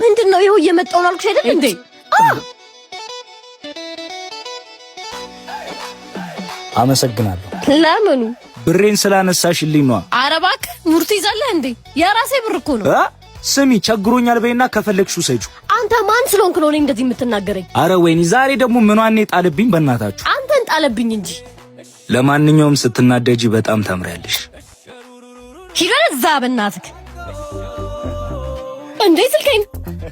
ምንድነው ይሄው እየመጣው ነው አልኩሽ አይደል እንዴ? አመሰግናለሁ። ለምኑ? ብሬን ስላነሳሽልኝ ነው። ኧረ እባክህ ሙርት ይዛለህ እንዴ? የራሴ ብር እኮ ነው። ስሚ ቸግሮኛል በይና ከፈለግሽው ሰጪው። አንተ ማን ስለሆንክ ነው እኔ እንደዚህ የምትናገረኝ? አረ ወይኔ ዛሬ ደግሞ ምኗን ጣለብኝ በእናታችሁ። አንተን ጣለብኝ እንጂ። ለማንኛውም ስትናደጂ በጣም ታምሪያለሽ። ሂድ እዛ በእናትህ። እንዴ ስልኬን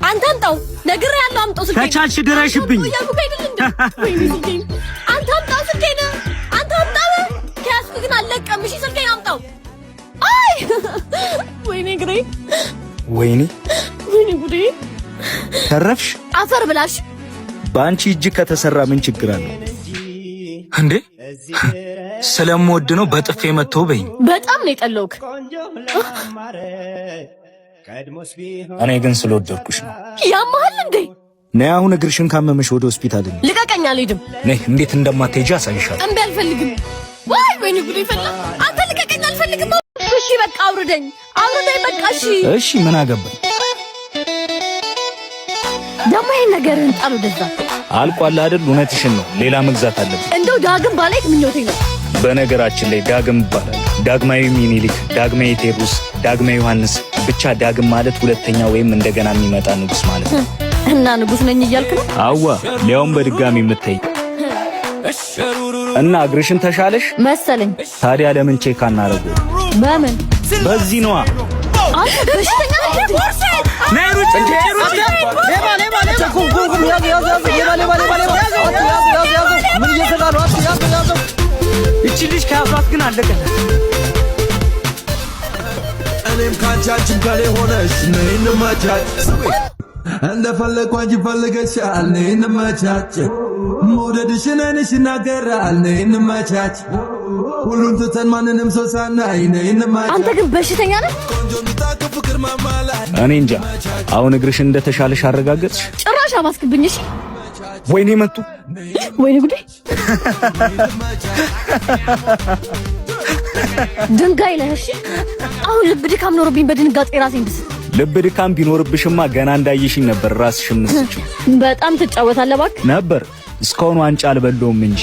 አንተ አምጣው። ነግሬሃለሁ አምጣው ስልኬን። ከቻልሽ ድረሽብኝ። አንተ አምጣው ስልኬን። አንተ አምጣው። ከያዝኩ ግን አልለቀም። እሺ ስልኬን አምጣው። አይ ወይኔ ግሬ፣ ወይኔ ጉዴ። ተረፍሽ። አፈር ብላሽ። በአንቺ እጅ ከተሰራ ምን ችግር አለው እንዴ? ስለምወድ ነው በጥፌ መተው በይኝ። በጣም ነው የጠለውክ። እኔ ግን ስለወደድኩሽ ነው። ያማል እንዴ? ነይ አሁን እግርሽን ካመመሽ ወደ ሆስፒታል እንሂድ። ልቀቀኝ። አልሄድም። ነይ። እንዴት እንደማትሄጂ አሳይሻለሁ። እምቢ አልፈልግም። ወይ ወይኔ ጉዴ ፈላ። አንተ ልቀቀኝ። አልፈልግም። እሺ በቃ አውርደኝ፣ አውርደኝ በቃ። እሺ እሺ ምን አገባኝ ደግሞ። ይሄን ነገርን ጣሉ ደዛ አልቋል አይደል? እውነትሽን ነው። ሌላ መግዛት አለብኝ። እንደው ዳግም ባላይክ ምኞቴ ነው። በነገራችን ላይ ዳግም ይባላል። ዳግማዊ ሚኒሊክ፣ ዳግማዊ ቴዎድሮስ፣ ዳግማዊ ዮሐንስ፣ ብቻ ዳግም ማለት ሁለተኛ ወይም እንደገና የሚመጣ ንጉስ ማለት ነው። እና ንጉስ ነኝ እያልክ ነው? አዋ ሊያውም በድጋሚ የምታይ እና እግርሽን ተሻለሽ መሰለኝ። ታዲያ ለምን ቼክ አናረገው? በምን? በዚህ ነዋ። አንተ በሽተኛ ነህ። ነይ ሩጭ እንጂ ሩጭ። ሌባ ሌባ ሌባ ቁም ያዝ ያዝ ያዝ ሌባ ሌባ ሌባ ሌባ ያዝ ያዝ ያዝ ያዝ። ምን እየሰራ ነው? ያዝ ያዝ። እቺ ልጅ ከያዟት ግን አለቀላት። እኔም ካንቻችን ከሌ ሆነሽ ነይ እንመቻች። እንደፈለግኩ አንቺ ፈልገሻል። ነይ እንመቻች። መውደድሽን ዓይንሽ ይናገራል። ነይ እንመቻች። ሁሉን ትተን ማንንም ሰው ሳናይ ነይ እንመቻች። አንተ ግን በሽተኛ ነህ። እኔ እንጃ። አሁን እግርሽን እንደተሻለሽ አረጋገጥሽ? ጭራሽ አባስክብኝ። እሺ ወይኔ መጡ። ወይኔ ጉዴ። ድንጋይ ነህ። እሺ አሁን ልብ ድካም ኖርብኝ በድንጋጤ ራሴን ብስ። ልብ ድካም ቢኖርብሽማ ገና እንዳየሽኝ ነበር ራስሽን መስጭው። በጣም ትጫወታለህ እባክህ። ነበር እስካሁን ዋንጫ አልበለውም እንጂ